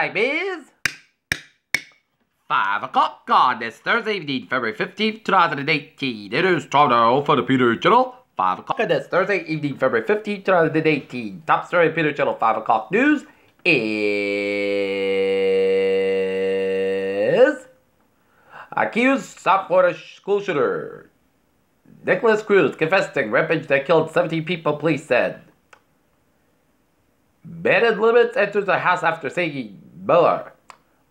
time is 5 o'clock on this Thursday evening, February 15th, 2018. It is time now for the Peter Channel. 5 o'clock on this Thursday evening, February 15th, 2018. Top story of Peter Channel 5 o'clock news is accused South Florida school shooter Nicholas Cruz confessing rampage that killed 17 people, police said. Man limits enters the House after saying Miller.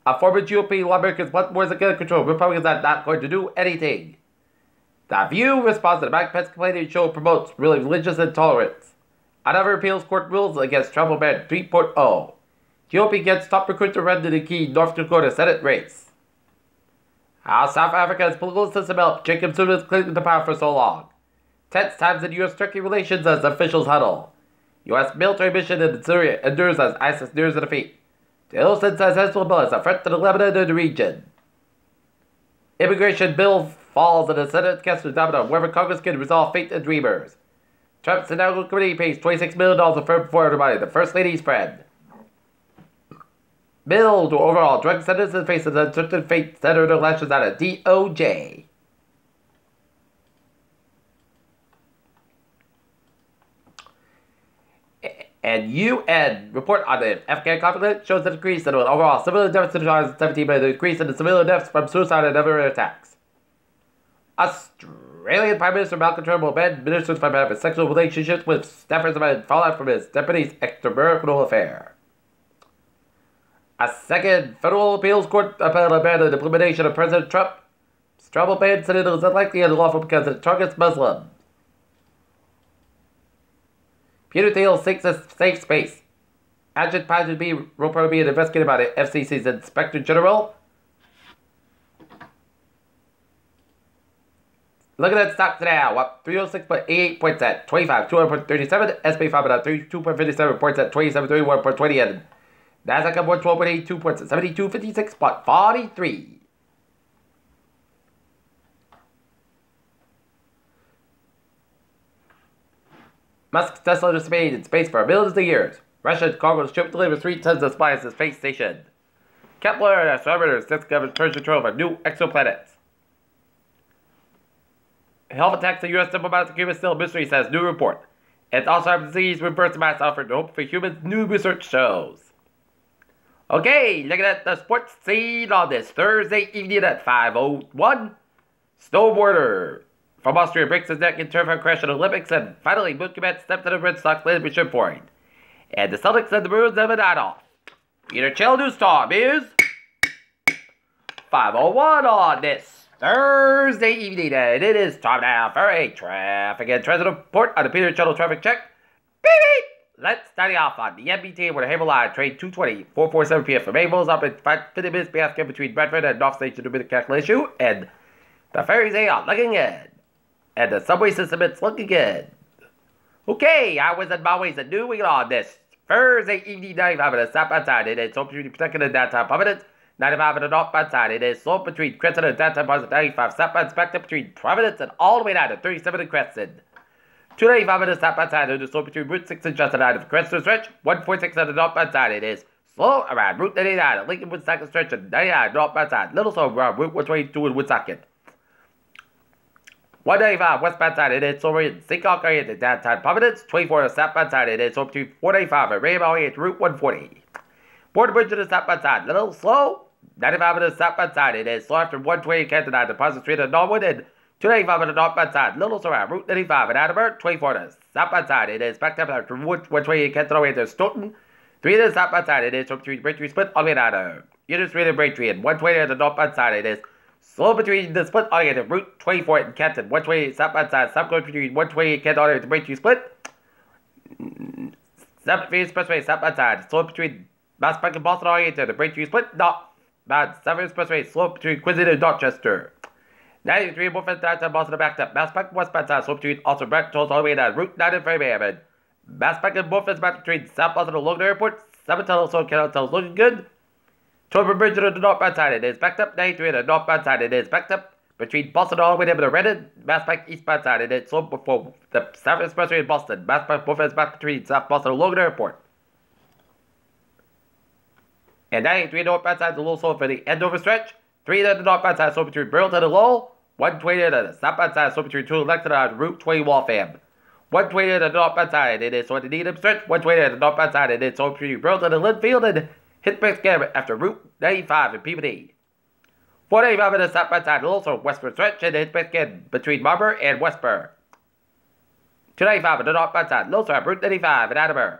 A former GOP lawmaker want more gun control. Republicans are not going to do anything. The View responds to the Mike Pence complaining show promotes religious intolerance. Another appeals court rules against travel ban 3.0. GOP gets top recruit to run to the key North Dakota Senate race. How South Africa's political system helped Jacob Zuma's clinging to power for so long. Tense times in U.S.-Turkey relations as officials huddle. U.S. military mission in Syria endures as ISIS nears a defeat. The innocent says Hezbollah is a threat to the Lebanon and the region. Immigration bill falls in the Senate cast a domino wherever Congress can resolve fate and dreamers. Trump's inaugural committee pays $26 million to firm for everybody, the First Lady's friend. Bill to overall drug sentences faces uncertain fate. Senator lashes out at DOJ. And UN report on the Afghan conflict shows an increase in overall civilian deaths in 2017, but an increase in the civilian deaths from suicide and other attacks. Australian Prime Minister Malcolm Turnbull banned ministers from having sexual relationships with staffers amid fallout from his deputy's extramarital affair. A second federal appeals court upheld a ban on the implementation of President Trump's travel ban, said it was unlikely and unlawful because it targets Muslims. Peter Thiel seeks a safe space. Agent Paget B. Roper being investigated by the FCC's Inspector General. Look at that stock today, up 306.88 points at 25,237. SP 5 at 32.57 points at 2731.20. And Nasdaq up 112.82 points at 7256.43. Musk's Tesla just made in space for millions of years. Russia's cargo ship delivers 3 tons of supplies to the space station. Kepler and astronomers discover treasure trove of new exoplanets. Health attacks the U.S. diplomatic Cuba still a mystery, says new report. It's Alzheimer's disease reverse mass offered hope for humans, new research shows. Okay, looking at the sports scene on this Thursday evening at 5:01. Snowboarder from Austria breaks his neck in turf crash at Olympics, and finally Moon Komet stepped to the Red Sox leadership point. And the Celtics and the Bruins have a night off. Peter Chill News Time is 5:01 on this Thursday evening, and it is time now for a traffic and transit report on the Peter Channel traffic check. Beep beep! Let's start off on the MBT where the Havel Line train 220, 447 p.m. from Maples up in 50 minutes basket between Bradford and North Station to the calculation, and the ferries are looking good. And the subway system is looking good. Okay, I was in my ways and doing on this Thursday evening, 95 minutes southbound side. It is so between protected and downtown Providence. 95 and the northbound side. It is so between Crescent and downtown Providence. 95 southbound spectrum between Providence and all the way down to 37 and Crescent. 295 minutes southbound side. It is so between Route 6 and Justin Island. Crescent Stretch. 146 on the northbound side. It is slow around Route 99 and Lincoln Woonsocket Stretch and 99 northbound side. Little slow around Route 122 and Woonsocket. 195 westbound side, it is over in Seacock area to downtown Providence. 24 on the southbound side, it is over to 495 at Rainbow area to Route 140. Border Bridge to the southbound side, a little slow. 95 on the southbound side, it is slow after 120 Canton on Deposit Street in Norwood, and 295 on the northbound side, little slow around Route 95 at Attleboro. 24 on the southbound side, it is backed up after 120 Canton all the way to Stoughton. 3 on the southbound side, it is over to Braintree Split all the way down to Union Street and Braintree, and 120 on the northbound side, it is slow between the split all the way to Route 24 in Canton. 120 southbound side, stop going between 120 and Canton all the way to Braintree Split. 7th Expressway southbound side, slow between Masspac and Boston all the way to the Braintree Split. Not bad. 7th Expressway, slow between Quincy and Dorchester. 93 Wolfens downtown Boston backed up. Masspac westbound side, slow between also Brent Tolls all the way down Route 9 and Framingham. Masspac and Wolfens back between South Boston and Logan Airport. 7 tunnels, so Canal Tunnels looking good. Torbert Bridge on the northbound side, it is backed up. 93 on the northbound side, it is backed up. Between Boston all the way down to Reddit, Masspac eastbound side, it is slow before the South Expressway in Boston. Masspac both ends back between South Boston and Logan Airport. And 93 northbound side is a little slow for the end over stretch. 3 to the northbound side slow between Burlington and Lowell. 120 to the southbound side slow between 2 and Lexington on Route 20 Waltham. 120 to the northbound side, it is on the Needham stretch. 120 to the northbound side, it is on between Burlington and Linfield and Hitchcock after Route 95 in Peabody. 495 to the southbound side, also westward stretch, and Hitchcock between Marlborough and Westborough. 295 on the northbound side, also on Route 95 in Attleboro.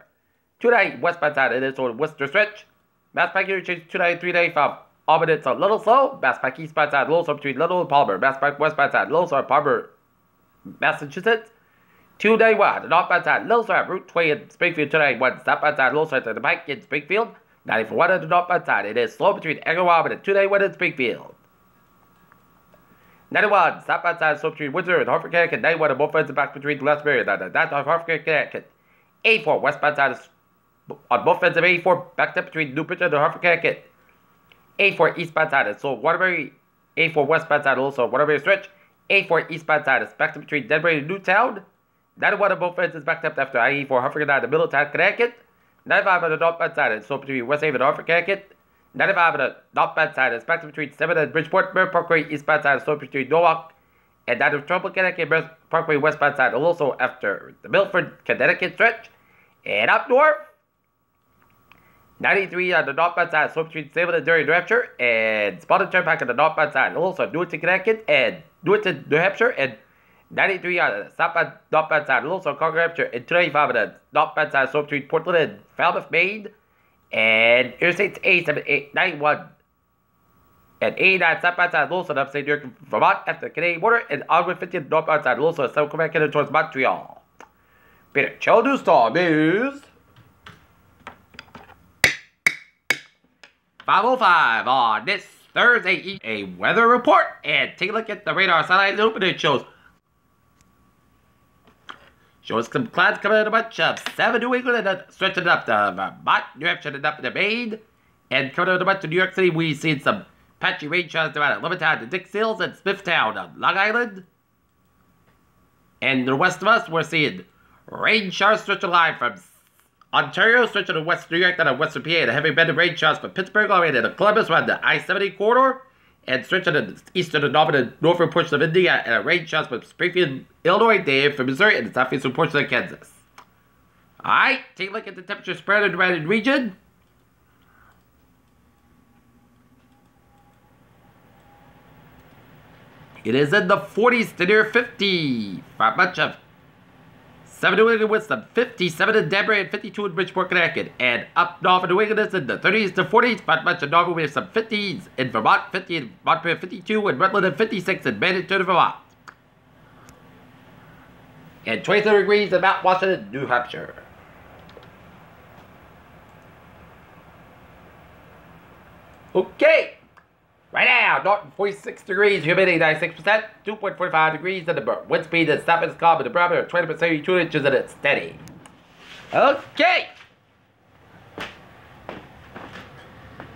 290 westbound side, it is on Worcester stretch. Mass Pike interchange 293 from Auburn, it's a little slow. Mass Pike eastbound side, also between Little and Palmer. Mass Pike westbound side, also on Palmer, Massachusetts. 291, the northbound side, Little Star, Route 20 in Springfield, 291, southbound side, Little Star to the Pike in Springfield. 94 on the northbound side, it is slow between Eggleston and 291 in Springfield. 91, southbound side, slow between Windsor and Hartford, Connecticut. 91 on both ends and back between Glastonbury and that's on Hartford, Connecticut. 84, westbound side is on both ends of 84, backed up between New Bridge and Hartford, Connecticut. 84, eastbound side is slow Waterbury. 84, westbound side, also Waterbury stretch. 84, eastbound side is backed up between Denbury and Newtown. 91 on both ends is backed up after I-84 Hartford and Middletown, Connecticut. 95 on the northbound side is slow between West Haven and Hartford, Connecticut. 95 on the northbound side is backed up between 7 and Bridgeport. Mirror Parkway eastbound side is slow between Norwalk and down to Trumbull, Connecticut. Mirror Parkway westbound side is also after the Milford, Connecticut stretch. And up north, 93 on the northbound side, slow between Salem and Derry, New Hampshire, and Spalding Turnpike on the northbound side, also Newington, Connecticut, and Newington, New Hampshire, and 93 on the southbound northbound side, also Concord, New Hampshire, and 295 on the northbound side, slow between Portland and Falmouth, Maine, and Interstates 878, 91, and 89 southbound side, also upstate New York, Vermont, after the Canadian border, and onward 50 on the northbound side, also South Quebec, and towards Montreal. Peter Cho News Storm is 5:05 on this Thursday, a weather report, and take a look at the radar satellite opening shows. Shows some clouds coming in a bunch of 7 New England and stretching up to Vermont, New Hampshire, and up to Maine. And coming in a bunch of New York City, we've seen some patchy rain showers around at Levittown to Dix Hills and Smithtown on Long Island. And the west of us, we're seeing rain showers stretching line from Ontario, stretching to West New York, down to Western PA, and a heavy band of rain showers from Pittsburgh all the way to Columbus around the I-70 corridor, and stretching to the eastern and northern portion of India, and a rain showers from Springfield, Illinois, Dave from Missouri, and the southeastern portion of Kansas. Alright, take a look at the temperature spread in the United region. It is in the 40s to near 50 for a bunch of 7 New England with some 57 in Denver and 52 in Bridgeport, Connecticut. And up north in New England is in the 30s to 40s, but much of Norfolk we have some 50s in Vermont, 50 in Montreal, 52 in Rutland, and 56 in Bennington, Vermont. And 23 degrees in Mount Washington, New Hampshire. Okay. Right now, Norton 46 degrees, humidity 96%, 2.45 degrees, and the wind speed is south is calm, and the barometer 20% 32 inches, and it's steady. Okay.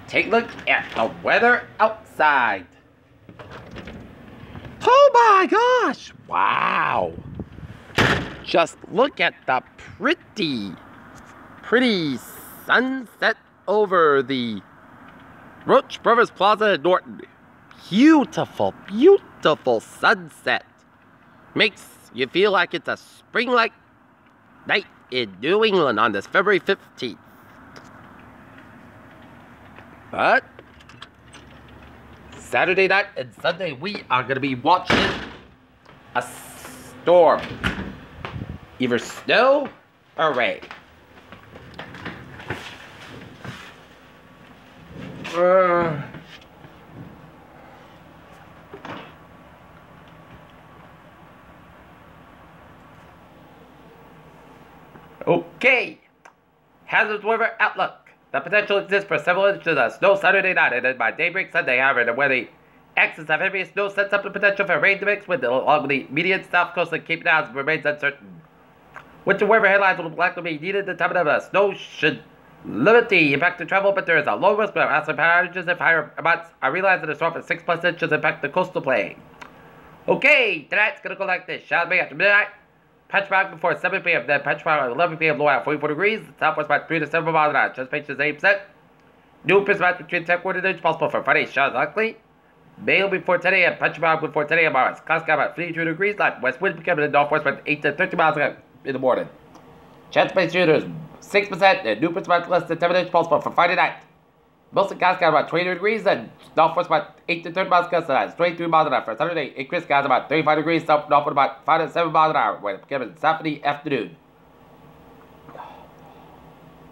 Take a look at the weather outside. Oh my gosh! Wow! Just look at the pretty sunset over the Roach Brothers Plaza in Norton. Beautiful, beautiful sunset. Makes you feel like it's a spring-like night in New England on this February 15th. But Saturday night and Sunday we are going to be watching a storm. Either snow or rain. Okay. Hazardous weather outlook. The potential exists for several inches of snow Saturday night, and then by daybreak Sunday, however, where the axis of heavy snow sets up the potential for rain to mix with along the immediate south coast of Cape Downs remains uncertain. Winter weather headlines will likely be needed to determine if snow should limit the impact to travel, but there is a low risk of acid power outages if higher amounts are realized that a storm of 6+ inches impact the coastal plain. Okay, tonight's gonna go like this. Shadow Bay after midnight, patch fog before 7 p.m., then patch fog at 11 p.m., low at 44 degrees, southwest about 3 to 7 miles an hour, chance patch is 8%. New Prismatic between 10 coordinates possible for Friday. Showers likely. Mail before 10 a.m. Punch about before 10 a.m. hours. Clouds about 32 degrees. Light west wind becoming a northwest by 8 to 30 miles in the morning. Chance space shooters 6%. And new Prismatic less than 10 minutes possible for Friday night. Mostly guys got about 22 degrees. And northwest about 8 to 30 miles gust. 23 miles an hour for Saturday. Increase guys about 35 degrees. Northwest about 5 to 7 miles an hour. When it becomes Saturday afternoon.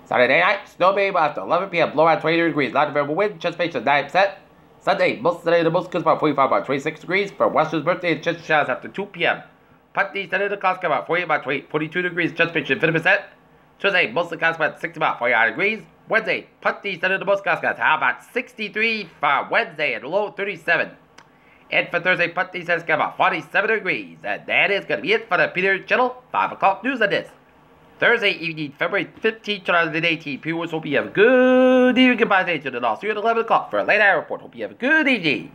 Saturday night, snow maybe after 11 p.m. Blow out 22 degrees. Light variable wind, chance space 9%. Sunday, most of the day, the most about 45 by 26 degrees. For Western's birthday, and chance showers after 2 p.m. Putney, Sunday, the clouds about 48 by 42 degrees. Chance space 50%. Tuesday, most of the clouds about 60 about 49 degrees. Wednesday, Putney, Sunday, the most clouds how about 63 for Wednesday and low 37. And for Thursday, Putney says about 47 degrees. And that is going to be it for the Peter Channel 5 o'clock news on this Thursday evening, February 15th, 2018. Viewers, hope you have a good evening. Goodbye, stay tuned, and I'll see you at 11 o'clock for a late hour report. Hope you have a good evening.